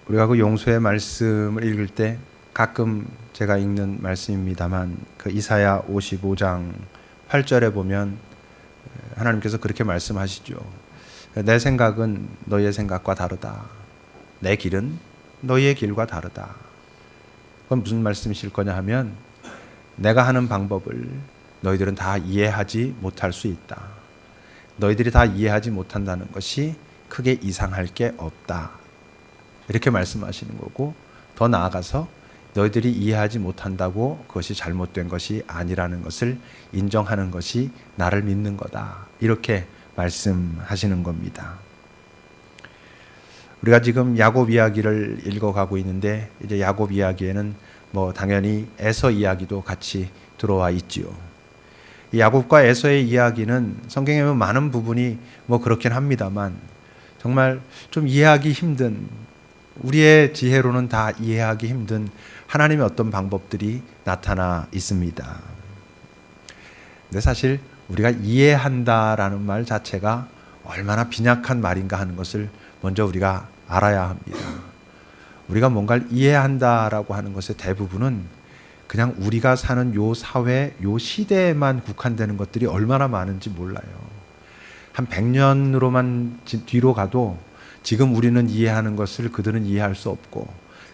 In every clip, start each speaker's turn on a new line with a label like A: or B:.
A: 우리가 그 용서의 말씀을 읽을 때 가끔 제가 읽는 말씀입니다만 그 이사야 55장 8절에 보면 하나님께서 그렇게 말씀하시죠. 내 생각은 너희의 생각과 다르다. 내 길은 너희의 길과 다르다. 그건 무슨 말씀이실 거냐 하면 내가 하는 방법을 너희들은 다 이해하지 못할 수 있다. 너희들이 다 이해하지 못한다는 것이 크게 이상할 게 없다. 이렇게 말씀하시는 거고, 더 나아가서 너희들이 이해하지 못한다고 그것이 잘못된 것이 아니라는 것을 인정하는 것이 나를 믿는 거다. 이렇게 말씀하시는 겁니다. 우리가 지금 야곱 이야기를 읽어가고 있는데 이제 야곱 이야기에는 당연히 에서 이야기도 같이 들어와 있지요. 이 야곱과 에서의 이야기는 성경에 보면 많은 부분이 그렇긴 합니다만 정말 좀 이해하기 힘든, 우리의 지혜로는 다 이해하기 힘든 하나님의 어떤 방법들이 나타나 있습니다. 근데 사실 우리가 이해한다라는 말 자체가 얼마나 빈약한 말인가 하는 것을 먼저 우리가 알아야 합니다. 우리가 뭔가를 이해한다라고 하는 것의 대부분은 그냥 우리가 사는 요 사회, 요 시대에만 국한되는 것들이 얼마나 많은지 몰라요. 한 100년으로만 뒤로 가도 지금 우리는 이해하는 것을 그들은 이해할 수 없고,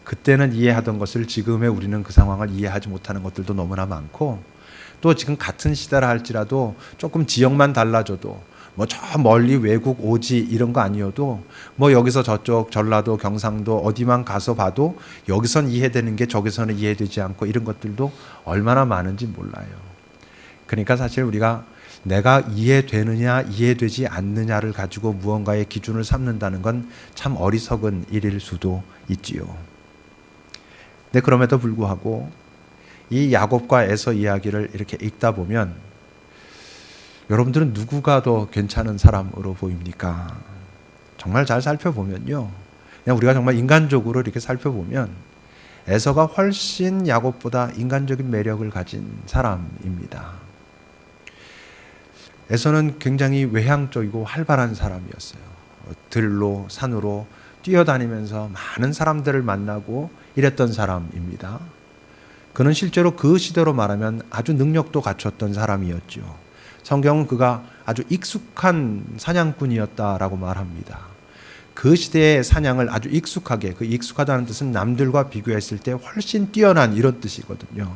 A: 그때는 이해하던 것을 지금의 우리는 그 상황을 이해하지 못하는 것들도 너무나 많고, 또 지금 같은 시대라 할지라도 조금 지역만 달라져도 저 멀리 외국 오지 이런 거 아니어도 여기서 저쪽 전라도 경상도 어디만 가서 봐도 여기선 이해되는 게 저기서는 이해되지 않고 이런 것들도 얼마나 많은지 몰라요. 그러니까 사실 우리가 내가 이해되느냐 이해되지 않느냐를 가지고 무언가의 기준을 삼는다는 건 참 어리석은 일일 수도 있지요. 근데 그럼에도 불구하고 이 야곱과 에서 이야기를 이렇게 읽다 보면 여러분들은 누구가 더 괜찮은 사람으로 보입니까? 정말 잘 살펴보면요, 그냥 우리가 정말 인간적으로 이렇게 살펴보면 에서가 훨씬 야곱보다 인간적인 매력을 가진 사람입니다. 에서는 굉장히 외향적이고 활발한 사람이었어요. 들로 산으로 뛰어다니면서 많은 사람들을 만나고 이랬던 사람입니다. 그는 실제로 그 시대로 말하면 아주 능력도 갖췄던 사람이었죠. 성경은 그가 아주 익숙한 사냥꾼이었다라고 말합니다. 그 시대의 사냥을 아주 익숙하게, 그 익숙하다는 뜻은 남들과 비교했을 때 훨씬 뛰어난 이런 뜻이거든요.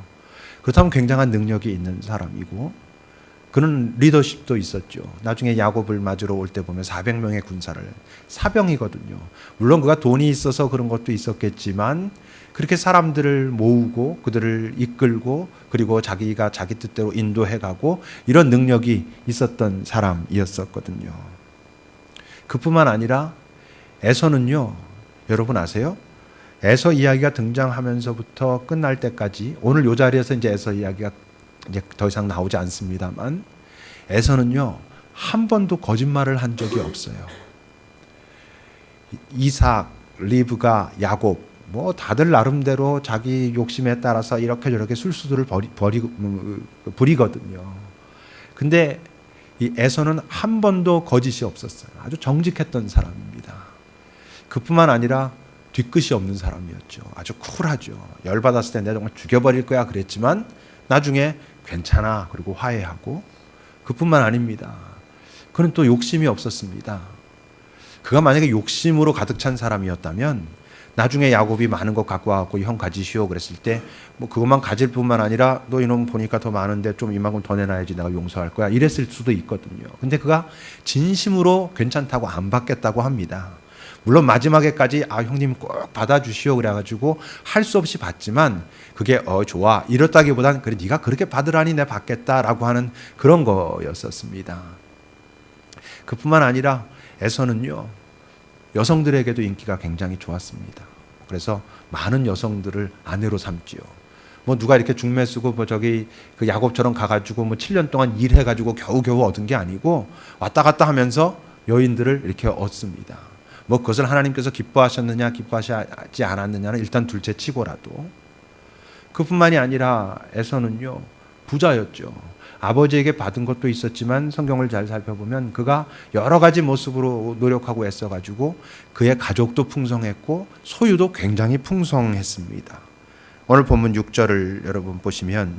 A: 그렇다면 굉장한 능력이 있는 사람이고, 그는 리더십도 있었죠. 나중에 야곱을 맞으러 올 때 보면 400명의 군사를, 사병이거든요. 물론 그가 돈이 있어서 그런 것도 있었겠지만 그렇게 사람들을 모으고 그들을 이끌고 그리고 자기가 자기 뜻대로 인도해가고 이런 능력이 있었던 사람이었었거든요. 그뿐만 아니라 에서는요, 여러분 아세요? 에서 이야기가 등장하면서부터 끝날 때까지, 오늘 이 자리에서 이제 에서 이야기가 이제 더 이상 나오지 않습니다만, 에서는요 한 번도 거짓말을 한 적이 없어요. 이삭, 리브가, 야곱 다들 나름대로 자기 욕심에 따라서 이렇게 저렇게 술수들을 부리거든요. 근데 이 에서는 한 번도 거짓이 없었어요. 아주 정직했던 사람입니다. 그뿐만 아니라 뒤끝이 없는 사람이었죠. 아주 쿨하죠. 열받았을 때 내가 정말 죽여버릴 거야 그랬지만 나중에 괜찮아 그리고 화해하고, 그뿐만 아닙니다. 그는 또 욕심이 없었습니다. 그가 만약에 욕심으로 가득 찬 사람이었다면 나중에 야곱이 많은 것 갖고 와갖고 형 가지시오 그랬을 때 그것만 가질 뿐만 아니라 너 이놈 보니까 더 많은데 좀 이만큼 더 내놔야지 내가 용서할 거야 이랬을 수도 있거든요. 근데 그가 진심으로 괜찮다고 안 받겠다고 합니다. 물론 마지막에까지 형님 꼭 받아주시오 그래가지고 할 수 없이 받지만 그게 좋아 이렇다기보단 그래 네가 그렇게 받으라니 내가 받겠다라고 하는 그런 거였었습니다. 그뿐만 아니라 에서는요 여성들에게도 인기가 굉장히 좋았습니다. 그래서 많은 여성들을 아내로 삼지요. 누가 이렇게 중매 쓰고 그 야곱처럼 가가지고 7년 동안 일해가지고 겨우겨우 얻은 게 아니고 왔다 갔다 하면서 여인들을 이렇게 얻습니다. 그것을 하나님께서 기뻐하셨느냐 기뻐하지 않았느냐는 일단 둘째 치고라도, 그뿐만이 아니라 에서는요 부자였죠. 아버지에게 받은 것도 있었지만 성경을 잘 살펴보면 그가 여러 가지 모습으로 노력하고 애써가지고 그의 가족도 풍성했고 소유도 굉장히 풍성했습니다. 오늘 본문 6절을 여러분 보시면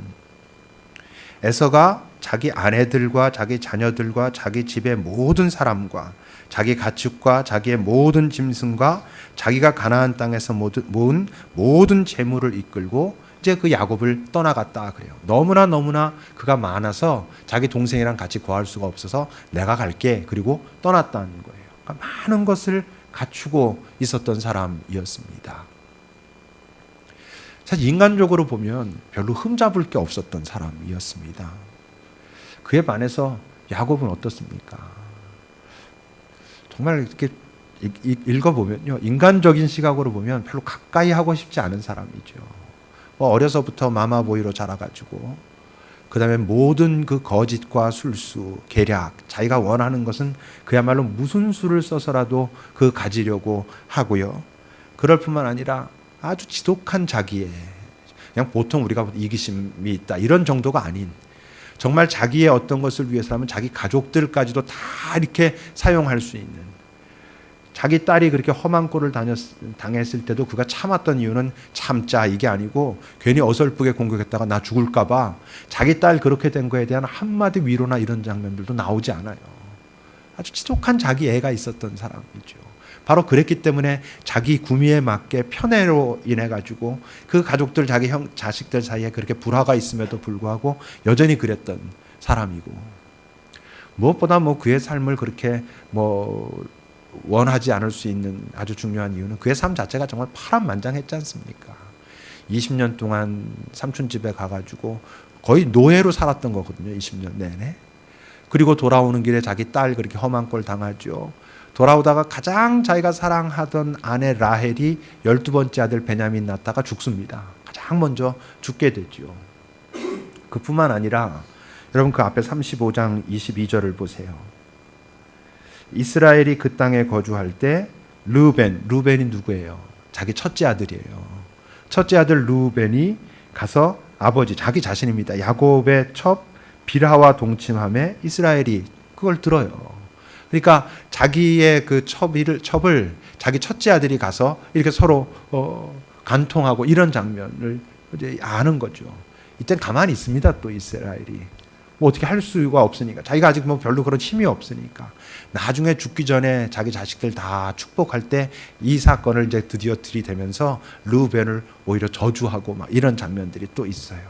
A: 에서가 자기 아내들과 자기 자녀들과 자기 집의 모든 사람과 자기 가축과 자기의 모든 짐승과 자기가 가나안 땅에서 모은 모든 재물을 이끌고 이제 그 야곱을 떠나갔다 그래요. 너무나 그가 많아서 자기 동생이랑 같이 거할 수가 없어서 내가 갈게 그리고 떠났다는 거예요. 그러니까 많은 것을 갖추고 있었던 사람이었습니다. 사실 인간적으로 보면 별로 흠잡을 게 없었던 사람이었습니다. 그에 반해서 야곱은 어떻습니까? 정말 이렇게 읽어보면요, 인간적인 시각으로 보면 별로 가까이 하고 싶지 않은 사람이죠. 어려서부터 마마보이로 자라가지고 그 다음에 모든 그 거짓과 술수, 계략, 자기가 원하는 것은 그야말로 무슨 수를 써서라도 그 가지려고 하고요. 그럴 뿐만 아니라 아주 지독한 자기의, 그냥 보통 우리가 이기심이 있다 이런 정도가 아닌, 정말 자기의 어떤 것을 위해서라면 자기 가족들까지도 다 이렇게 사용할 수 있는, 자기 딸이 그렇게 험한 꼴을 당했을 때도 그가 참았던 이유는 참자 이게 아니고 괜히 어설프게 공격했다가 나 죽을까 봐 자기 딸 그렇게 된 거에 대한 한마디 위로나 이런 장면들도 나오지 않아요. 아주 지독한 자기 애가 있었던 사람이죠. 바로 그랬기 때문에 자기 구미에 맞게 편애로 인해 가지고 그 가족들, 자기 자식들 사이에 그렇게 불화가 있음에도 불구하고 여전히 그랬던 사람이고, 무엇보다 그의 삶을 그렇게 원하지 않을 수 있는 아주 중요한 이유는 그의 삶 자체가 정말 파란만장했지 않습니까? 20년 동안 삼촌 집에 가가지고 거의 노예로 살았던 거거든요. 20년 내내. 그리고 돌아오는 길에 자기 딸 그렇게 험한 꼴 당하죠. 돌아오다가 가장 자기가 사랑하던 아내 라헬이 12번째 아들 베냐민 낳다가 죽습니다. 가장 먼저 죽게 되죠. 그뿐만 아니라 여러분 그 앞에 35장 22절을 보세요. 이스라엘이 그 땅에 거주할 때 르우벤이 누구예요? 자기 첫째 아들이에요. 첫째 아들 르우벤이 가서 아버지, 자기 자신입니다. 야곱의 첩 빌하와 동침함에 이스라엘이 그걸 들어요. 그러니까 자기의 그 첩을 자기 첫째 아들이 가서 이렇게 서로 간통하고 이런 장면을 이제 아는 거죠. 이땐 가만히 있습니다. 또 이스라엘이 어떻게 할 수가 없으니까, 자기가 아직 별로 그런 힘이 없으니까 나중에 죽기 전에 자기 자식들 다 축복할 때 이 사건을 이제 드디어 들이대면서 르우벤을 오히려 저주하고 막 이런 장면들이 또 있어요.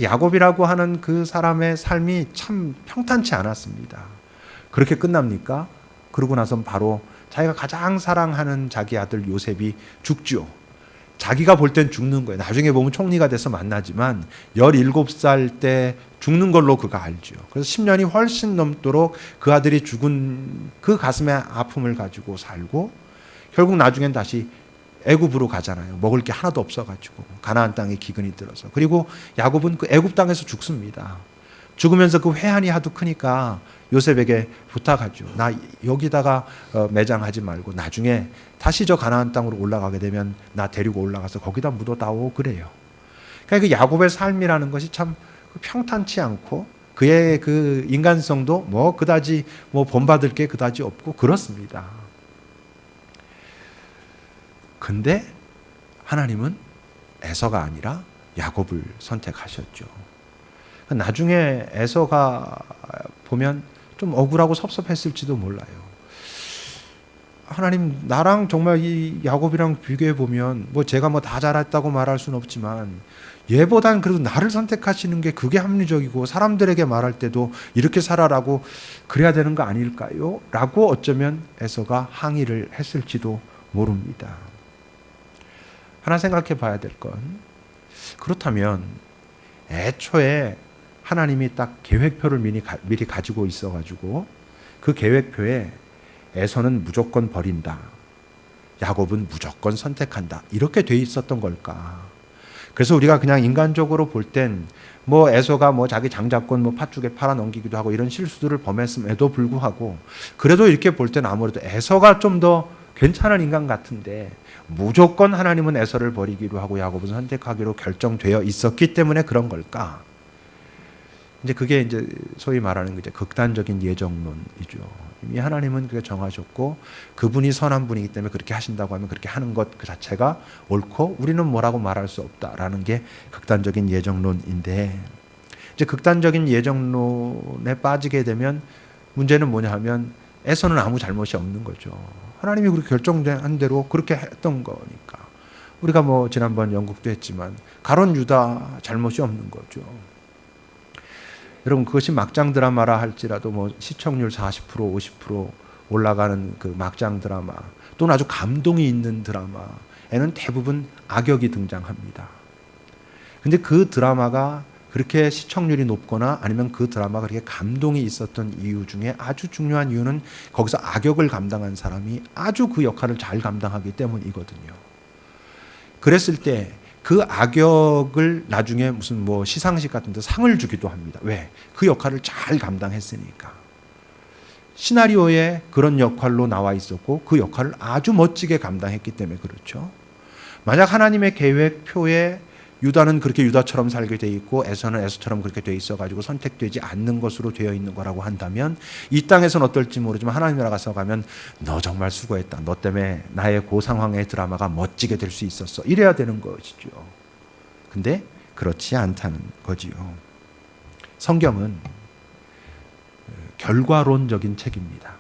A: 야곱이라고 하는 그 사람의 삶이 참 평탄치 않았습니다. 그렇게 끝납니까? 그러고 나선 바로 자기가 가장 사랑하는 자기 아들 요셉이 죽죠. 자기가 볼 땐 죽는 거예요. 나중에 보면 총리가 돼서 만나지만 17살 때 죽는 걸로 그가 알죠. 그래서 10년이 훨씬 넘도록 그 아들이 죽은 그 가슴의 아픔을 가지고 살고, 결국 나중엔 다시 애굽으로 가잖아요. 먹을 게 하나도 없어가지고 가나안 땅에 기근이 들어서. 그리고 야곱은 그 애굽 땅에서 죽습니다. 죽으면서 그 회한이 하도 크니까 요셉에게 부탁하죠. 나 여기다가 매장하지 말고 나중에 다시 저 가나안 땅으로 올라가게 되면 나 데리고 올라가서 거기다 묻어다오 그래요. 그러니까 그 야곱의 삶이라는 것이 참 평탄치 않고 그의 그 인간성도 그다지 본받을 게 그다지 없고 그렇습니다. 근데 하나님은 에서가 아니라 야곱을 선택하셨죠. 나중에 에서가 보면 좀 억울하고 섭섭했을지도 몰라요. 하나님, 나랑 정말 이 야곱이랑 비교해 보면 제가 다 잘했다고 말할 수는 없지만 얘보단 그래도 나를 선택하시는 게 그게 합리적이고 사람들에게 말할 때도 이렇게 살아라고 그래야 되는 거 아닐까요? 라고 어쩌면 에서가 항의를 했을지도 모릅니다. 하나 생각해 봐야 될 건, 그렇다면 애초에 하나님이 딱 계획표를 미리 가지고 있어가지고 그 계획표에 에서는 무조건 버린다, 야곱은 무조건 선택한다, 이렇게 돼 있었던 걸까? 그래서 우리가 그냥 인간적으로 볼 땐 에서가 자기 장자권 팥죽에 팔아 넘기기도 하고 이런 실수들을 범했음에도 불구하고 그래도 이렇게 볼 땐 아무래도 에서가 좀 더 괜찮은 인간 같은데 무조건 하나님은 에서를 버리기로 하고 야곱은 선택하기로 결정되어 있었기 때문에 그런 걸까? 이제 그게 이제 소위 말하는 이제 극단적인 예정론이죠. 이미 하나님은 그게 정하셨고 그분이 선한 분이기 때문에 그렇게 하신다고 하면 그렇게 하는 것 그 자체가 옳고 우리는 뭐라고 말할 수 없다라는 게 극단적인 예정론인데, 이제 극단적인 예정론에 빠지게 되면 문제는 뭐냐 하면 에서는 아무 잘못이 없는 거죠. 하나님이 그렇게 결정한 대로 그렇게 했던 거니까. 우리가 뭐 지난번 연극도 했지만 가론 유다 잘못이 없는 거죠. 여러분, 그것이 막장 드라마라 할지라도 뭐 시청률 40% 50% 올라가는 그 막장 드라마 또는 아주 감동이 있는 드라마에는 대부분 악역이 등장합니다. 근데 그 드라마가 그렇게 시청률이 높거나 아니면 그 드라마가 그렇게 감동이 있었던 이유 중에 아주 중요한 이유는 거기서 악역을 감당한 사람이 아주 그 역할을 잘 감당하기 때문이거든요. 그랬을 때 그 악역을 나중에 무슨 뭐 시상식 같은 데 상을 주기도 합니다. 왜? 그 역할을 잘 감당했으니까. 시나리오에 그런 역할로 나와 있었고 그 역할을 아주 멋지게 감당했기 때문에 그렇죠. 만약 하나님의 계획표에 유다는 그렇게 유다처럼 살게 돼 있고 에서는 에서처럼 그렇게 돼 있어가지고 선택되지 않는 것으로 되어 있는 거라고 한다면 이 땅에서는 어떨지 모르지만 하나님 나라 가서 가면 너 정말 수고했다. 너 때문에 나의 그 상황의 드라마가 멋지게 될 수 있었어. 이래야 되는 것이죠. 근데 그렇지 않다는 거지요. 성경은 결과론적인 책입니다.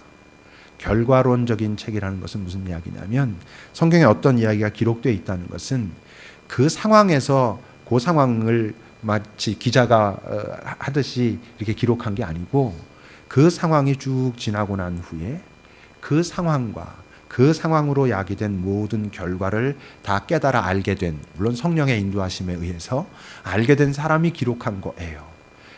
A: 결과론적인 책이라는 것은 무슨 이야기냐면 성경에 어떤 이야기가 기록되어 있다는 것은 그 상황에서 그 상황을 마치 기자가 하듯이 이렇게 기록한 게 아니고 그 상황이 쭉 지나고 난 후에 그 상황과 그 상황으로 야기된 모든 결과를 다 깨달아 알게 된, 물론 성령의 인도하심에 의해서 알게 된 사람이 기록한 거예요.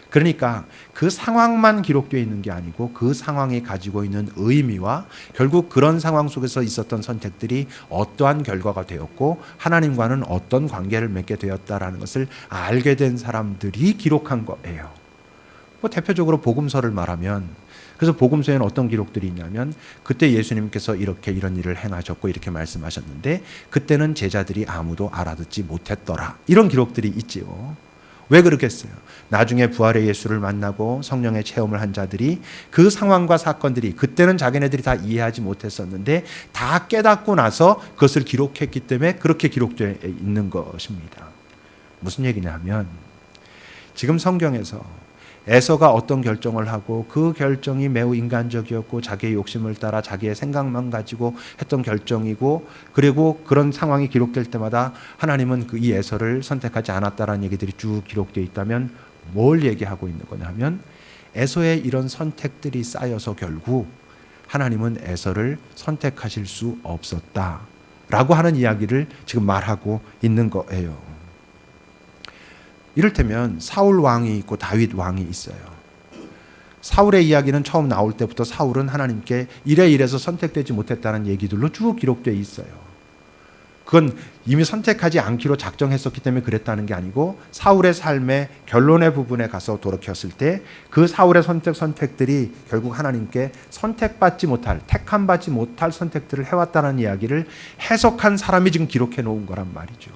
A: 그러니까 그 상황만 기록되어 있는 게 아니고 그 상황이 가지고 있는 의미와 결국 그런 상황 속에서 있었던 선택들이 어떠한 결과가 되었고 하나님과는 어떤 관계를 맺게 되었다라는 것을 알게 된 사람들이 기록한 거예요. 뭐 대표적으로 복음서를 말하면, 그래서 복음서에는 어떤 기록들이 있냐면 그때 예수님께서 이렇게 이런 일을 행하셨고 이렇게 말씀하셨는데 그때는 제자들이 아무도 알아듣지 못했더라, 이런 기록들이 있지요. 왜 그렇겠어요? 나중에 부활의 예수를 만나고 성령의 체험을 한 자들이 그 상황과 사건들이 그때는 자기네들이 다 이해하지 못했었는데 다 깨닫고 나서 그것을 기록했기 때문에 그렇게 기록되어 있는 것입니다. 무슨 얘기냐 하면 지금 성경에서 에서가 어떤 결정을 하고 그 결정이 매우 인간적이었고 자기의 욕심을 따라 자기의 생각만 가지고 했던 결정이고, 그리고 그런 상황이 기록될 때마다 하나님은 그 이 에서를 선택하지 않았다라는 얘기들이 쭉 기록되어 있다면 뭘 얘기하고 있는 거냐 하면 에서의 이런 선택들이 쌓여서 결국 하나님은 에서를 선택하실 수 없었다라고 하는 이야기를 지금 말하고 있는 거예요. 이를테면 사울 왕이 있고 다윗 왕이 있어요. 사울의 이야기는 처음 나올 때부터 사울은 하나님께 이래서 선택되지 못했다는 얘기들로 쭉 기록되어 있어요. 그건 이미 선택하지 않기로 작정했었기 때문에 그랬다는 게 아니고 사울의 삶의 결론의 부분에 가서 돌이켰을 때 그 사울의 선택들이 결국 하나님께 선택받지 못할, 택함받지 못할 선택들을 해왔다는 이야기를 해석한 사람이 지금 기록해 놓은 거란 말이죠.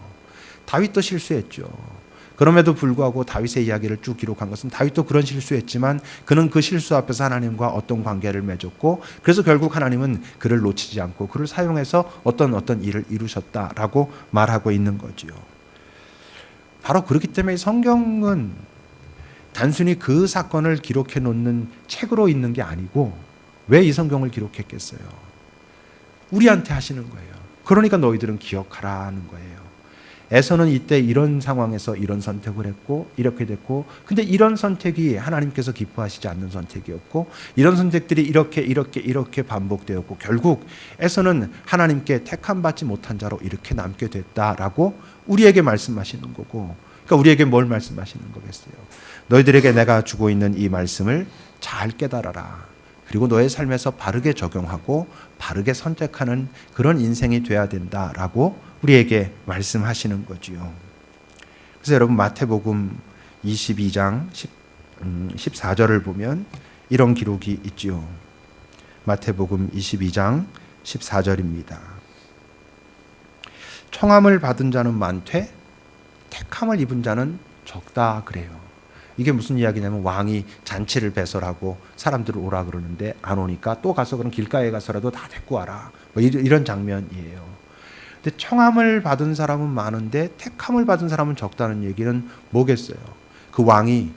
A: 다윗도 실수했죠. 그럼에도 불구하고 다윗의 이야기를 쭉 기록한 것은 다윗도 그런 실수했지만 그는 그 실수 앞에서 하나님과 어떤 관계를 맺었고 그래서 결국 하나님은 그를 놓치지 않고 그를 사용해서 어떤 일을 이루셨다라고 말하고 있는 거지요. 바로 그렇기 때문에 성경은 단순히 그 사건을 기록해 놓는 책으로 있는 게 아니고 왜 이 성경을 기록했겠어요? 우리한테 하시는 거예요. 그러니까 너희들은 기억하라는 거예요. 에서는 이때 이런 상황에서 이런 선택을 했고 이렇게 됐고, 근데 이런 선택이 하나님께서 기뻐하시지 않는 선택이었고 이런 선택들이 이렇게 반복되었고 결국 에서는 하나님께 택함받지 못한 자로 이렇게 남게 됐다라고 우리에게 말씀하시는 거고, 그러니까 우리에게 뭘 말씀하시는 거겠어요? 너희들에게 내가 주고 있는 이 말씀을 잘 깨달아라. 그리고 너의 삶에서 바르게 적용하고 바르게 선택하는 그런 인생이 돼야 된다라고 우리에게 말씀하시는 거지요. 그래서 여러분 마태복음 22장 14절을 보면 이런 기록이 있지요. 마태복음 22장 14절입니다. 청함을 받은 자는 많되 택함을 입은 자는 적다 그래요. 이게 무슨 이야기냐면 왕이 잔치를 배설하고 사람들을 오라 그러는데 안 오니까 또 가서 그럼 길가에 가서라도 다 데리고 와라. 뭐 이런 장면이에요. 근데 청함을 받은 사람은 많은데 택함을 받은 사람은 적다는 얘기는 뭐겠어요? 그 왕이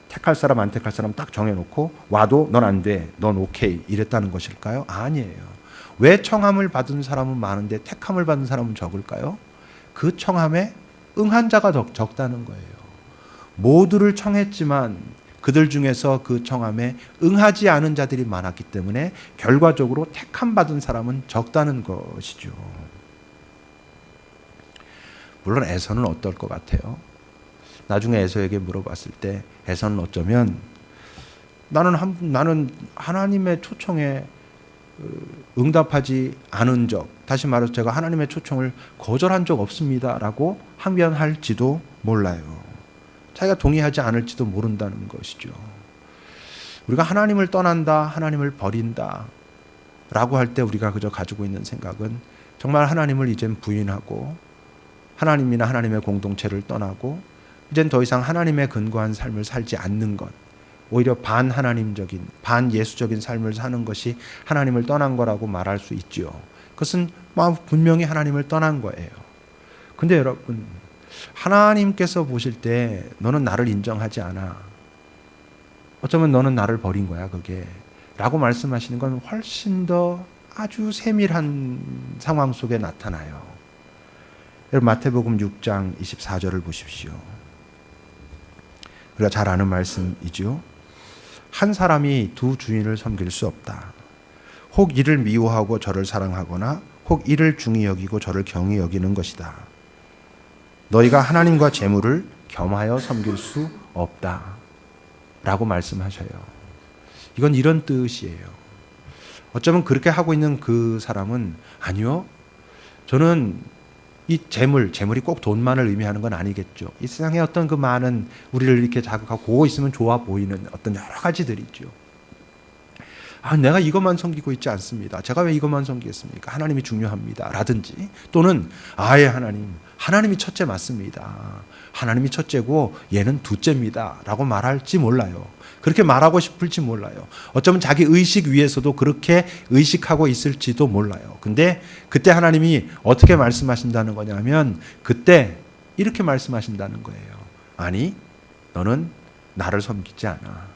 A: 택할 사람 안 택할 사람 딱 정해놓고 와도 넌 안 돼, 넌 오케이 이랬다는 것일까요? 아니에요. 왜 청함을 받은 사람은 많은데 택함을 받은 사람은 적을까요? 그 청함에 응한 자가 적다는 거예요. 모두를 청했지만 그들 중에서 그 청함에 응하지 않은 자들이 많았기 때문에 결과적으로 택함 받은 사람은 적다는 것이죠. 물론 에서는 어떨 것 같아요? 나중에 에서에게 물어봤을 때 에서는 어쩌면 나는 하나님의 초청에 응답하지 않은 적, 다시 말해서 제가 하나님의 초청을 거절한 적 없습니다 라고 항변할지도 몰라요. 자기가 동의하지 않을지도 모른다는 것이죠. 우리가 하나님을 떠난다, 하나님을 버린다 라고 할 때 우리가 그저 가지고 있는 생각은 정말 하나님을 이젠 부인하고 하나님이나 하나님의 공동체를 떠나고 이젠 더 이상 하나님의 근거한 삶을 살지 않는 것, 오히려 반하나님적인, 반예수적인 삶을 사는 것이 하나님을 떠난 거라고 말할 수 있지요. 그것은 분명히 하나님을 떠난 거예요. 근데 여러분, 하나님께서 보실 때 너는 나를 인정하지 않아. 어쩌면 너는 나를 버린 거야, 그게. 라고 말씀하시는 건 훨씬 더 아주 세밀한 상황 속에 나타나요. 여러분, 마태복음 6장 24절을 보십시오. 우리가 잘 아는 말씀이죠. 한 사람이 두 주인을 섬길 수 없다. 혹 이를 미워하고 저를 사랑하거나 혹 이를 중히 여기고 저를 경히 여기는 것이다. 너희가 하나님과 재물을 겸하여 섬길 수 없다. 라고 말씀하셔요. 이건 이런 뜻이에요. 어쩌면 그렇게 하고 있는 그 사람은 아니요. 저는 이 재물이 꼭 돈만을 의미하는 건 아니겠죠. 이 세상에 어떤 그 많은 우리를 이렇게 자극하고 그거 있으면 좋아 보이는 어떤 여러 가지들이 있죠. 내가 이것만 섬기고 있지 않습니다. 제가 왜 이것만 섬기겠습니까? 하나님이 중요합니다. 라든지 또는 아예 하나님이 첫째 맞습니다. 하나님이 첫째고 얘는 둘째입니다. 라고 말할지 몰라요. 그렇게 말하고 싶을지 몰라요. 어쩌면 자기 의식 위에서도 그렇게 의식하고 있을지도 몰라요. 근데 그때 하나님이 어떻게 말씀하신다는 거냐면 그때 이렇게 말씀하신다는 거예요. 아니, 너는 나를 섬기지 않아.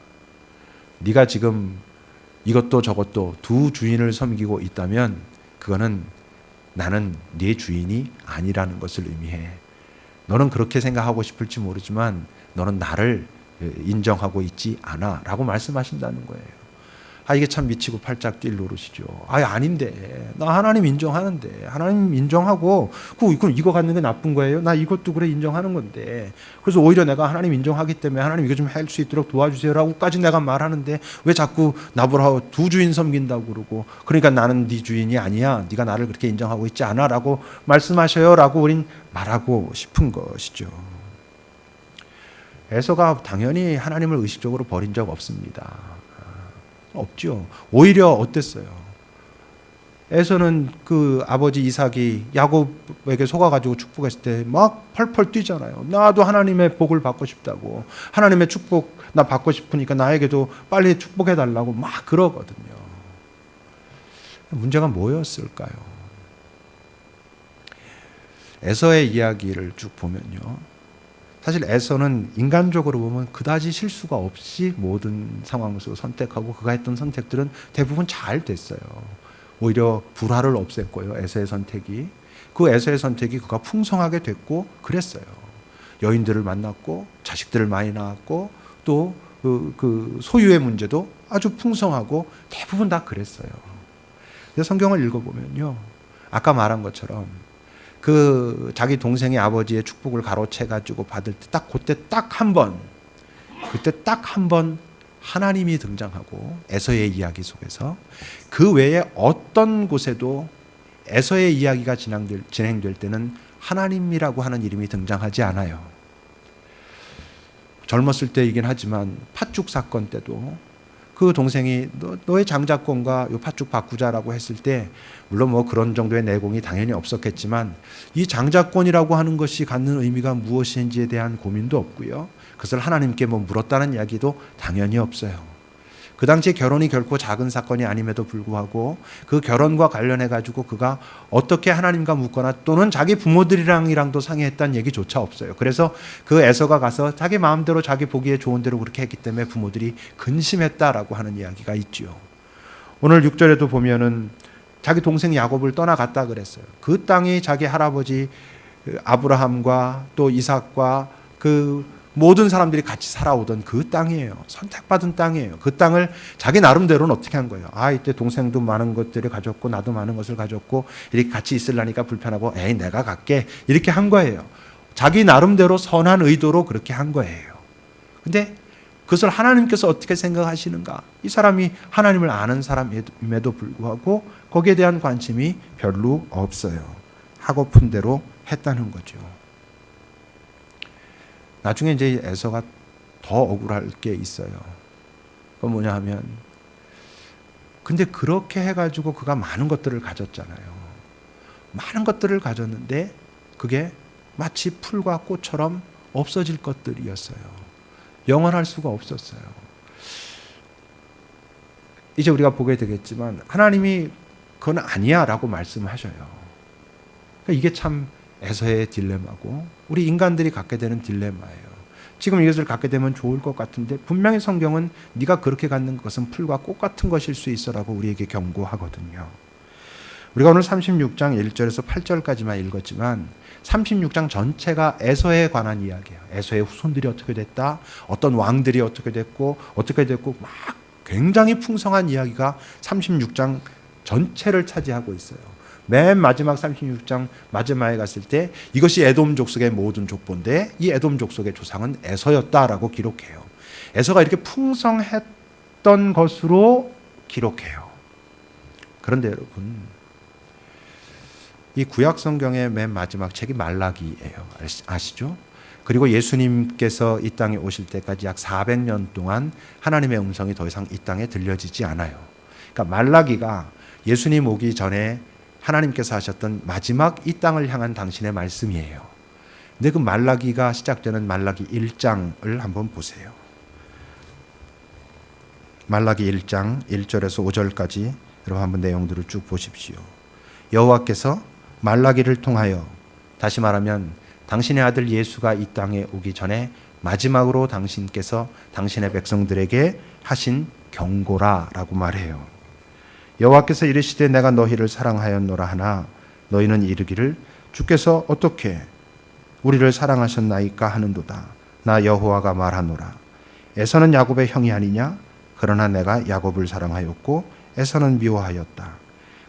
A: 네가 지금 이것도 저것도 두 주인을 섬기고 있다면 그거는 나는 네 주인이 아니라는 것을 의미해. 너는 그렇게 생각하고 싶을지 모르지만 너는 나를 인정하고 있지 않아 라고 말씀하신다는 거예요. 이게 참 미치고 팔짝 뛸 노릇이죠. 아닌데 나 하나님 인정하는데 하나님 인정하고 그럼 이거 갖는 게 나쁜 거예요? 나 이것도 그래 인정하는 건데 그래서 오히려 내가 하나님 인정하기 때문에 하나님 이거 좀 할 수 있도록 도와주세요 라고까지 내가 말하는데 왜 자꾸 나보라 두 주인 섬긴다고 그러고 그러니까 나는 네 주인이 아니야. 네가 나를 그렇게 인정하고 있지 않아 라고 말씀하셔요 라고 우린 말하고 싶은 것이죠. 에서가 당연히 하나님을 의식적으로 버린 적 없습니다. 없죠. 오히려 어땠어요? 에서는 그 아버지 이삭이 야곱에게 속아가지고 축복했을 때 막 펄펄 뛰잖아요. 나도 하나님의 복을 받고 싶다고. 하나님의 축복 나 받고 싶으니까 나에게도 빨리 축복해달라고 막 그러거든요. 문제가 뭐였을까요? 에서의 이야기를 쭉 보면요. 사실 에서는 인간적으로 보면 그다지 실수가 없이 모든 상황 속을 선택하고 그가 했던 선택들은 대부분 잘 됐어요. 오히려 불화를 없앴고요. 에서의 선택이. 그 에서의 선택이 그가 풍성하게 됐고 그랬어요. 여인들을 만났고 자식들을 많이 낳았고 또 그 소유의 문제도 아주 풍성하고 대부분 다 그랬어요. 그래서 성경을 읽어보면요. 아까 말한 것처럼 그 자기 동생의 아버지의 축복을 가로채 가지고 받을 때 그때 딱 한 번 하나님이 등장하고 에서의 이야기 속에서 그 외에 어떤 곳에도 에서의 이야기가 진행될 때는 하나님이라고 하는 이름이 등장하지 않아요. 젊었을 때이긴 하지만 팥죽 사건 때도 그 동생이 너의 장자권과 요 팥죽 바꾸자라고 했을 때 물론 뭐 그런 정도의 내공이 당연히 없었겠지만 이 장자권이라고 하는 것이 갖는 의미가 무엇인지에 대한 고민도 없고요. 그것을 하나님께 뭐 물었다는 이야기도 당연히 없어요. 그 당시에 결혼이 결코 작은 사건이 아님에도 불구하고 그 결혼과 관련해 가지고 그가 어떻게 하나님과 묻거나 또는 자기 부모들이랑도 상의했다는 얘기조차 없어요. 그래서 그 에서가 가서 자기 마음대로 자기 보기에 좋은 대로 그렇게 했기 때문에 부모들이 근심했다라고 하는 이야기가 있죠. 오늘 6절에도 보면은 자기 동생 야곱을 떠나갔다 그랬어요. 그 땅이 자기 할아버지 아브라함과 또 이삭과 그 모든 사람들이 같이 살아오던 그 땅이에요. 선택받은 땅이에요. 그 땅을 자기 나름대로는 어떻게 한 거예요? 이때 동생도 많은 것들을 가졌고 나도 많은 것을 가졌고 이렇게 같이 있으려니까 불편하고 에이 내가 갈게 이렇게 한 거예요. 자기 나름대로 선한 의도로 그렇게 한 거예요. 근데 그것을 하나님께서 어떻게 생각하시는가? 이 사람이 하나님을 아는 사람임에도 불구하고 거기에 대한 관심이 별로 없어요. 하고픈 대로 했다는 거죠. 나중에 이제 에서가 더 억울할 게 있어요. 그건 뭐냐 하면 근데 그렇게 해가지고 그가 많은 것들을 가졌잖아요. 많은 것들을 가졌는데 그게 마치 풀과 꽃처럼 없어질 것들이었어요. 영원할 수가 없었어요. 이제 우리가 보게 되겠지만 하나님이 그건 아니야 라고 말씀하셔요. 그러니까 이게 참 에서의 딜레마고 우리 인간들이 갖게 되는 딜레마예요. 지금 이것을 갖게 되면 좋을 것 같은데 분명히 성경은 네가 그렇게 갖는 것은 풀과 꽃 같은 것일 수 있어라고 우리에게 경고하거든요. 우리가 오늘 36장 1절에서 8절까지만 읽었지만 36장 전체가 에서에 관한 이야기예요. 에서의 후손들이 어떻게 됐다, 어떤 왕들이 어떻게 됐고 막 굉장히 풍성한 이야기가 36장 전체를 차지하고 있어요. 맨 마지막 36장 마지막에 갔을 때 이것이 에돔 족속의 모든 족보인데 이 에돔 족속의 조상은 에서였다라고 기록해요. 에서가 이렇게 풍성했던 것으로 기록해요. 그런데 여러분, 이 구약 성경의 맨 마지막 책이 말라기예요. 아시죠? 그리고 예수님께서 이 땅에 오실 때까지 약 400년 동안 하나님의 음성이 더 이상 이 땅에 들려지지 않아요. 그러니까 말라기가 예수님 오기 전에 하나님께서 하셨던 마지막 이 땅을 향한 당신의 말씀이에요. 근데 그 말라기가 시작되는 말라기 1장을 한번 보세요. 말라기 1장 1절에서 5절까지 여러분 한번 내용들을 쭉 보십시오. 여호와께서 말라기를 통하여, 다시 말하면 당신의 아들 예수가 이 땅에 오기 전에 마지막으로 당신께서 당신의 백성들에게 하신 경고라라고 말해요. 여호와께서 이르시되 내가 너희를 사랑하였노라 하나 너희는 이르기를 주께서 어떻게 우리를 사랑하셨나이까 하는도다. 나 여호와가 말하노라. 에서는 야곱의 형이 아니냐? 그러나 내가 야곱을 사랑하였고 에서는 미워하였다.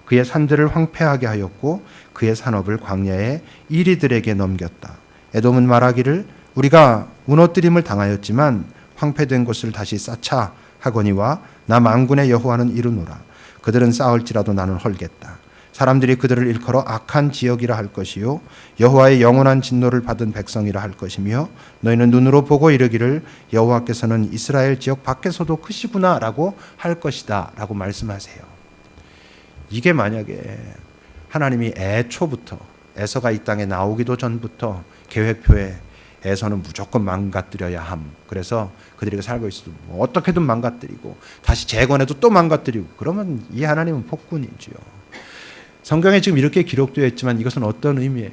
A: 그의 산들을 황폐하게 하였고 그의 산업을 광야의 이리들에게 넘겼다. 에돔은 말하기를 우리가 무너뜨림을 당하였지만 황폐된 곳을 다시 쌓자 하거니와 나 만군의 여호와는 이르노라. 그들은 싸울지라도 나는 헐겠다. 사람들이 그들을 일컬어 악한 지역이라 할 것이요 여호와의 영원한 진노를 받은 백성이라 할 것이며 너희는 눈으로 보고 이르기를 여호와께서는 이스라엘 지역 밖에서도 크시구나 라고 할 것이다 라고 말씀하세요. 이게 만약에 하나님이 애초부터 에서가 이 땅에 나오기도 전부터 계획표에 에서는 무조건 망가뜨려야 함. 그래서 그들이 살고 있어도 뭐 어떻게든 망가뜨리고 다시 재건해도 또 망가뜨리고 그러면 이 하나님은 폭군이지요. 성경에 지금 이렇게 기록되어 있지만 이것은 어떤 의미예요?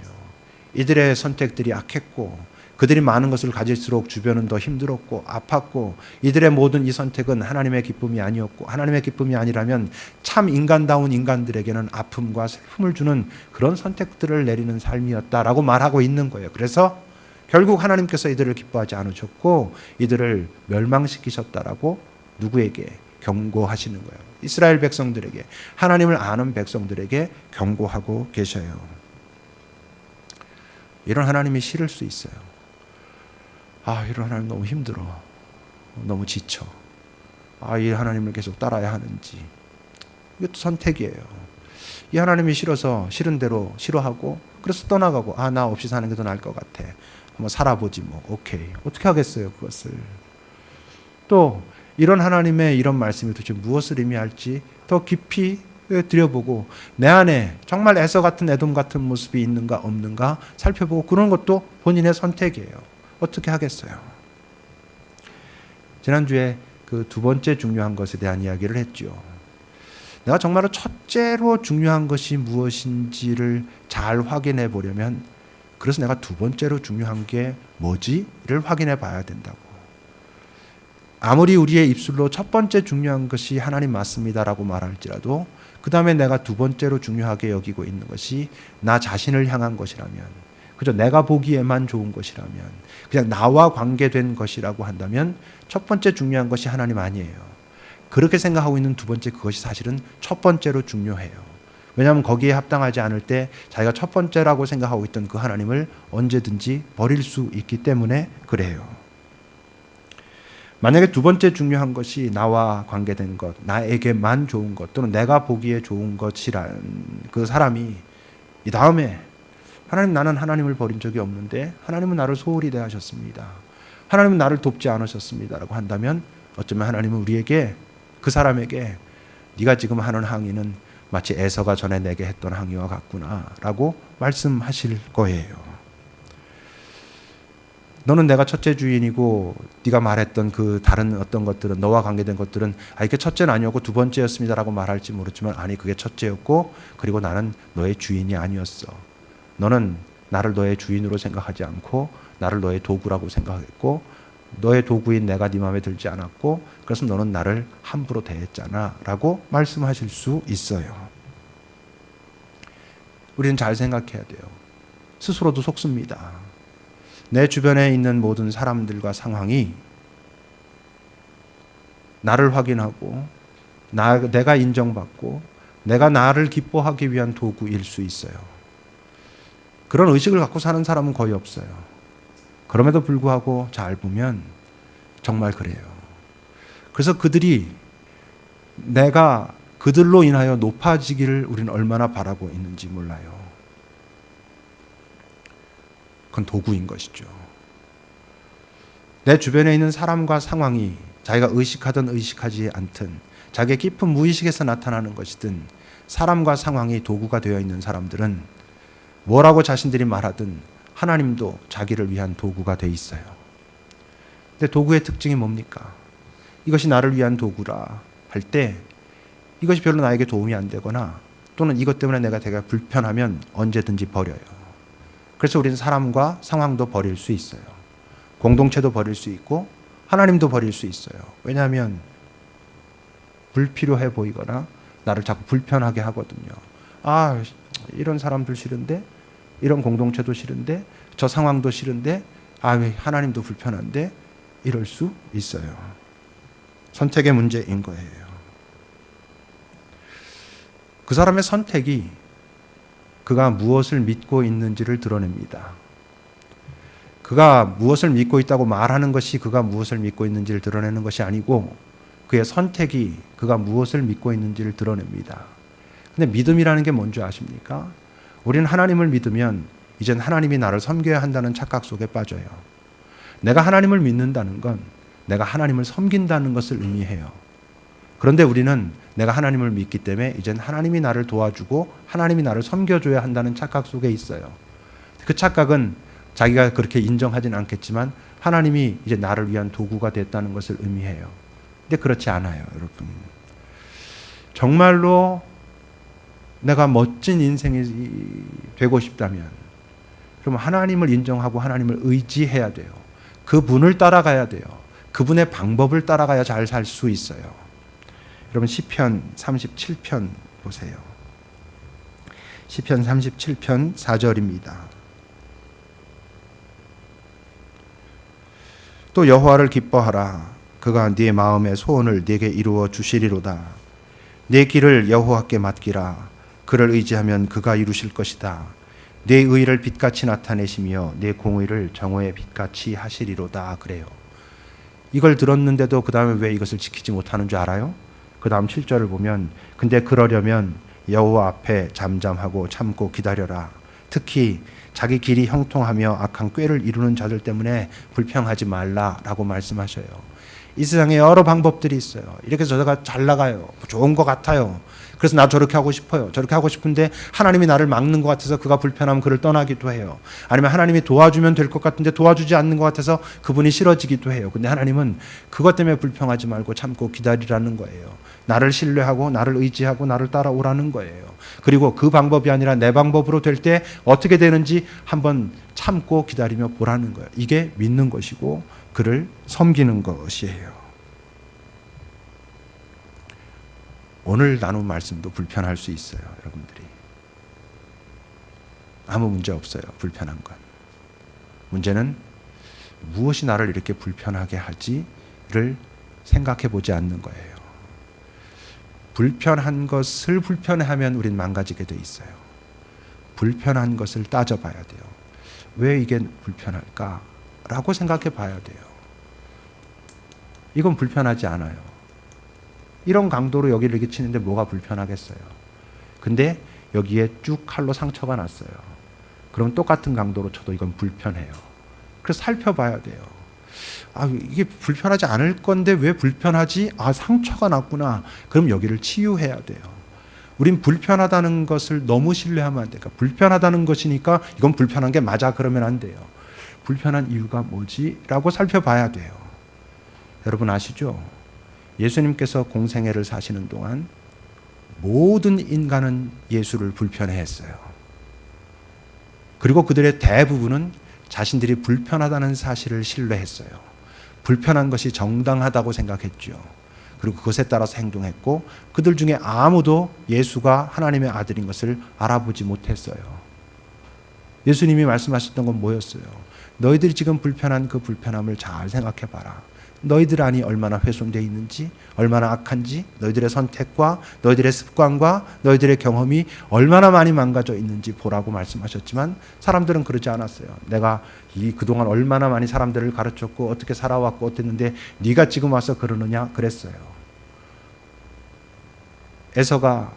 A: 이들의 선택들이 악했고 그들이 많은 것을 가질수록 주변은 더 힘들었고 아팠고 이들의 모든 이 선택은 하나님의 기쁨이 아니었고 하나님의 기쁨이 아니라면 참 인간다운 인간들에게는 아픔과 슬픔을 주는 그런 선택들을 내리는 삶이었다라고 말하고 있는 거예요. 그래서 결국 하나님께서 이들을 기뻐하지 않으셨고 이들을 멸망시키셨다라고 누구에게 경고하시는 거예요. 이스라엘 백성들에게, 하나님을 아는 백성들에게 경고하고 계셔요. 이런 하나님이 싫을 수 있어요. 이런 하나님 너무 힘들어. 너무 지쳐. 이 하나님을 계속 따라야 하는지. 이것도 선택이에요. 이 하나님이 싫어서 싫은 대로 싫어하고 그래서 떠나가고 나 없이 사는 게 더 나을 것 같아. 한번 살아보지 뭐. 오케이. 어떻게 하겠어요 그것을. 또 이런 하나님의 이런 말씀이 도대체 무엇을 의미할지 더 깊이 들여보고 내 안에 정말 에서 같은 에돔 같은 모습이 있는가 없는가 살펴보고 그런 것도 본인의 선택이에요. 어떻게 하겠어요? 지난주에 그 두 번째 중요한 것에 대한 이야기를 했죠. 내가 정말로 첫째로 중요한 것이 무엇인지를 잘 확인해 보려면 그래서 내가 두 번째로 중요한 게 뭐지를 확인해 봐야 된다고. 아무리 우리의 입술로 첫 번째 중요한 것이 하나님 맞습니다라고 말할지라도 그 다음에 내가 두 번째로 중요하게 여기고 있는 것이 나 자신을 향한 것이라면, 그저 내가 보기에만 좋은 것이라면, 그냥 나와 관계된 것이라고 한다면 첫 번째 중요한 것이 하나님 아니에요. 그렇게 생각하고 있는 두 번째 그것이 사실은 첫 번째로 중요해요. 왜냐하면 거기에 합당하지 않을 때 자기가 첫 번째라고 생각하고 있던 그 하나님을 언제든지 버릴 수 있기 때문에 그래요. 만약에 두 번째 중요한 것이 나와 관계된 것, 나에게만 좋은 것 또는 내가 보기에 좋은 것이란 그 사람이 이 다음에 하나님, 나는 하나님을 버린 적이 없는데 하나님은 나를 소홀히 대하셨습니다. 하나님은 나를 돕지 않으셨습니다 라고 한다면 어쩌면 하나님은 우리에게, 그 사람에게 네가 지금 하는 항의는 마치 에서가 전에 내게 했던 항의와 같구나 라고 말씀하실 거예요. 너는 내가 첫째 주인이고 네가 말했던 그 다른 어떤 것들은, 너와 관계된 것들은 이게 첫째는 아니었고 두 번째였습니다라고 말할지 모르지만 아니, 그게 첫째였고 그리고 나는 너의 주인이 아니었어. 너는 나를 너의 주인으로 생각하지 않고 나를 너의 도구라고 생각했고 너의 도구인 내가 네 마음에 들지 않았고 그래서 너는 나를 함부로 대했잖아 라고 말씀하실 수 있어요. 우리는 잘 생각해야 돼요. 스스로도 속습니다. 내 주변에 있는 모든 사람들과 상황이 나를 확인하고 내가 인정받고 내가 나를 기뻐하기 위한 도구일 수 있어요. 그런 의식을 갖고 사는 사람은 거의 없어요. 그럼에도 불구하고 잘 보면 정말 그래요. 그래서 그들이 내가 그들로 인하여 높아지기를 우리는 얼마나 바라고 있는지 몰라요. 그건 도구인 것이죠. 내 주변에 있는 사람과 상황이 자기가 의식하든 의식하지 않든 자기의 깊은 무의식에서 나타나는 것이든 사람과 상황이 도구가 되어 있는 사람들은 뭐라고 자신들이 말하든 하나님도 자기를 위한 도구가 돼 있어요. 근데 도구의 특징이 뭡니까? 이것이 나를 위한 도구라 할 때 이것이 별로 나에게 도움이 안 되거나 또는 이것 때문에 내가 되게 불편하면 언제든지 버려요. 그래서 우리는 사람과 상황도 버릴 수 있어요. 공동체도 버릴 수 있고 하나님도 버릴 수 있어요. 왜냐하면 불필요해 보이거나 나를 자꾸 불편하게 하거든요. 이런 사람들 싫은데, 이런 공동체도 싫은데, 저 상황도 싫은데, 왜 하나님도 불편한데, 이럴 수 있어요. 선택의 문제인 거예요. 그 사람의 선택이 그가 무엇을 믿고 있는지를 드러냅니다. 그가 무엇을 믿고 있다고 말하는 것이 그가 무엇을 믿고 있는지를 드러내는 것이 아니고 그의 선택이 그가 무엇을 믿고 있는지를 드러냅니다. 근데 믿음이라는 게 뭔지 아십니까? 우리는 하나님을 믿으면 이젠 하나님이 나를 섬겨야 한다는 착각 속에 빠져요. 내가 하나님을 믿는다는 건 내가 하나님을 섬긴다는 것을 의미해요. 그런데 우리는 내가 하나님을 믿기 때문에 이젠 하나님이 나를 도와주고 하나님이 나를 섬겨줘야 한다는 착각 속에 있어요. 그 착각은 자기가 그렇게 인정하진 않겠지만 하나님이 이제 나를 위한 도구가 됐다는 것을 의미해요. 근데 그렇지 않아요, 여러분. 정말로 내가 멋진 인생이 되고 싶다면 그럼 하나님을 인정하고 하나님을 의지해야 돼요. 그분을 따라가야 돼요. 그분의 방법을 따라가야 잘 살 수 있어요. 여러분 시편 37편 보세요. 시편 37편 4절입니다. 또 여호와를 기뻐하라. 그가 네 마음의 소원을 네게 이루어 주시리로다. 네 길을 여호와께 맡기라. 그를 의지하면 그가 이루실 것이다. 네 의를 빛같이 나타내시며 네 공의를 정오의 빛같이 하시리로다. 그래요. 이걸 들었는데도 그 다음에 왜 이것을 지키지 못하는 줄 알아요? 그 다음 7절을 보면 근데 그러려면 여호와 앞에 잠잠하고 참고 기다려라. 특히 자기 길이 형통하며 악한 꾀를 이루는 자들 때문에 불평하지 말라라고 말씀하셔요. 이 세상에 여러 방법들이 있어요. 이렇게 해서 제가 잘 나가요. 좋은 것 같아요. 그래서 나 저렇게 하고 싶어요. 저렇게 하고 싶은데 하나님이 나를 막는 것 같아서 그가 불편하면 그를 떠나기도 해요. 아니면 하나님이 도와주면 될 것 같은데 도와주지 않는 것 같아서 그분이 싫어지기도 해요. 근데 하나님은 그것 때문에 불평하지 말고 참고 기다리라는 거예요. 나를 신뢰하고 나를 의지하고 나를 따라오라는 거예요. 그리고 그 방법이 아니라 내 방법으로 될 때 어떻게 되는지 한번 참고 기다리며 보라는 거예요. 이게 믿는 것이고 그를 섬기는 것이에요. 오늘 나눈 말씀도 불편할 수 있어요, 여러분들이. 아무 문제 없어요, 불편한 건. 문제는 무엇이 나를 이렇게 불편하게 하지를 생각해 보지 않는 거예요. 불편한 것을 불편해하면 우린 망가지게 돼 있어요. 불편한 것을 따져봐야 돼요. 왜 이게 불편할까? 라고 생각해 봐야 돼요. 이건 불편하지 않아요. 이런 강도로 여기를 이렇게 치는데 뭐가 불편하겠어요. 근데 여기에 쭉 칼로 상처가 났어요. 그럼 똑같은 강도로 쳐도 이건 불편해요. 그래서 살펴봐야 돼요. 아, 이게 불편하지 않을 건데 왜 불편하지? 아, 상처가 났구나. 그럼 여기를 치유해야 돼요. 우린 불편하다는 것을 너무 신뢰하면 안 돼요. 그러니까 불편하다는 것이니까 이건 불편한 게 맞아 그러면 안 돼요. 불편한 이유가 뭐지? 라고 살펴봐야 돼요. 여러분 아시죠? 예수님께서 공생애를 사시는 동안 모든 인간은 예수를 불편해했어요. 그리고 그들의 대부분은 자신들이 불편하다는 사실을 신뢰했어요. 불편한 것이 정당하다고 생각했죠. 그리고 그것에 따라서 행동했고 그들 중에 아무도 예수가 하나님의 아들인 것을 알아보지 못했어요. 예수님이 말씀하셨던 건 뭐였어요? 너희들이 지금 불편한 그 불편함을 잘 생각해 봐라. 너희들 안이 얼마나 훼손되어 있는지, 얼마나 악한지, 너희들의 선택과 너희들의 습관과 너희들의 경험이 얼마나 많이 망가져 있는지 보라고 말씀하셨지만 사람들은 그러지 않았어요. 내가 그동안 얼마나 많이 사람들을 가르쳤고 어떻게 살아왔고 어땠는데 네가 지금 와서 그러느냐 그랬어요. 에서가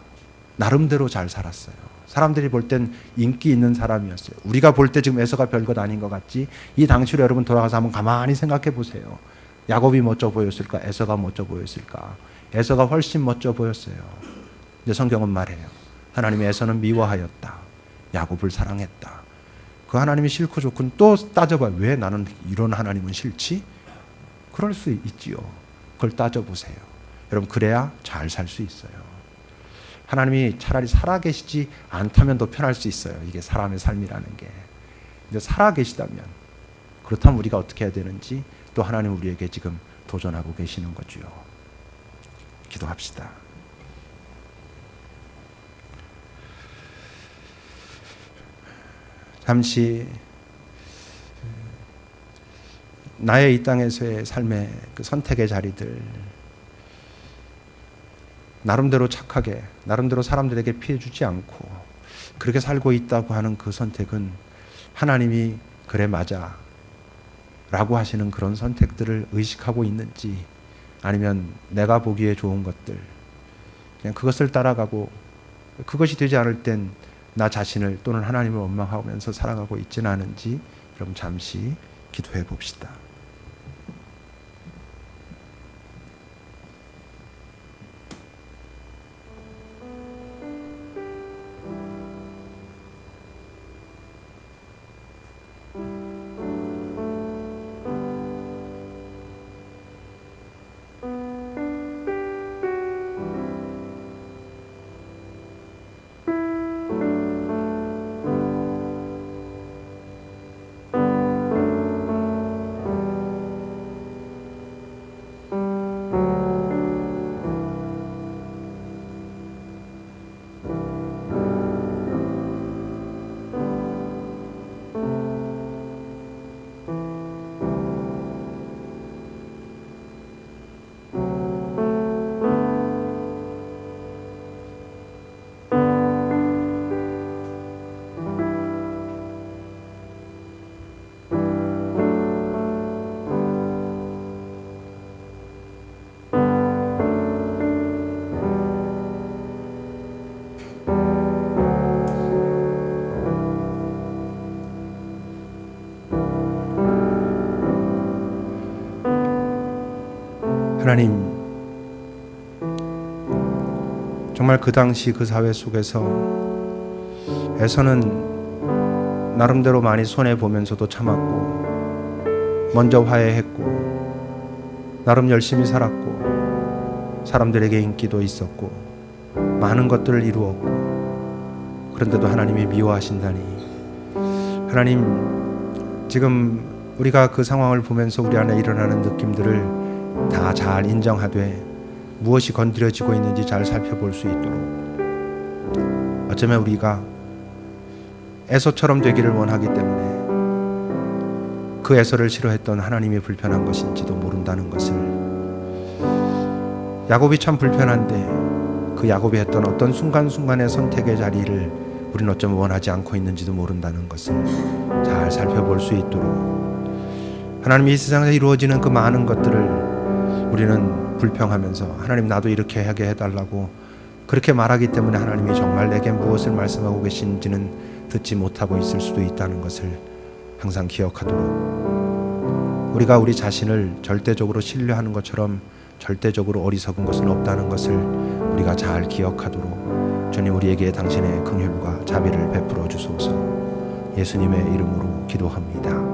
A: 나름대로 잘 살았어요. 사람들이 볼 땐 인기 있는 사람이었어요. 우리가 볼 때 지금 에서가 별것 아닌 것 같지? 이 당시로 여러분 돌아가서 한번 가만히 생각해 보세요. 야곱이 멋져 보였을까? 에서가 멋져 보였을까? 에서가 훨씬 멋져 보였어요. 근데 성경은 말해요. 하나님이 에서는 미워하였다. 야곱을 사랑했다. 그 하나님이 싫고 좋군 또 따져봐요. 왜 나는 이런 하나님은 싫지? 그럴 수 있지요. 그걸 따져보세요. 여러분 그래야 잘 살 수 있어요. 하나님이 차라리 살아계시지 않다면 더 편할 수 있어요. 이게 사람의 삶이라는 게. 근데 살아계시다면 그렇다면 우리가 어떻게 해야 되는지 또 하나님 우리에게 지금 도전하고 계시는 거죠. 기도합시다. 잠시 나의 이 땅에서의 삶의 그 선택의 자리들 나름대로 착하게 나름대로 사람들에게 피해 주지 않고 그렇게 살고 있다고 하는 그 선택은 하나님이 그래 맞아 라고 하시는 그런 선택들을 의식하고 있는지 아니면 내가 보기에 좋은 것들 그냥 그것을 따라가고 그것이 되지 않을 땐 나 자신을 또는 하나님을 원망하면서 살아가고 있지는 않은지 여러분 잠시 기도해 봅시다. 하나님, 정말 그 당시 그 사회 속에서 에서는 나름대로 많이 손해보면서도 참았고 먼저 화해했고 나름 열심히 살았고 사람들에게 인기도 있었고 많은 것들을 이루었고, 그런데도 하나님이 미워하신다니. 하나님, 지금 우리가 그 상황을 보면서 우리 안에 일어나는 느낌들을 다 잘 인정하되 무엇이 건드려지고 있는지 잘 살펴볼 수 있도록, 어쩌면 우리가 에서처럼 되기를 원하기 때문에 그 에서를 싫어했던 하나님이 불편한 것인지도 모른다는 것을, 야곱이 참 불편한데 그 야곱이 했던 어떤 순간순간의 선택의 자리를 우리는 어쩌면 원하지 않고 있는지도 모른다는 것을 잘 살펴볼 수 있도록, 하나님이 이 세상에서 이루어지는 그 많은 것들을 우리는 불평하면서 하나님 나도 이렇게 하게 해달라고 그렇게 말하기 때문에 하나님이 정말 내게 무엇을 말씀하고 계신지는 듣지 못하고 있을 수도 있다는 것을 항상 기억하도록, 우리가 우리 자신을 절대적으로 신뢰하는 것처럼 절대적으로 어리석은 것은 없다는 것을 우리가 잘 기억하도록 주님 우리에게 당신의 긍휼과 자비를 베풀어 주소서. 예수님의 이름으로 기도합니다.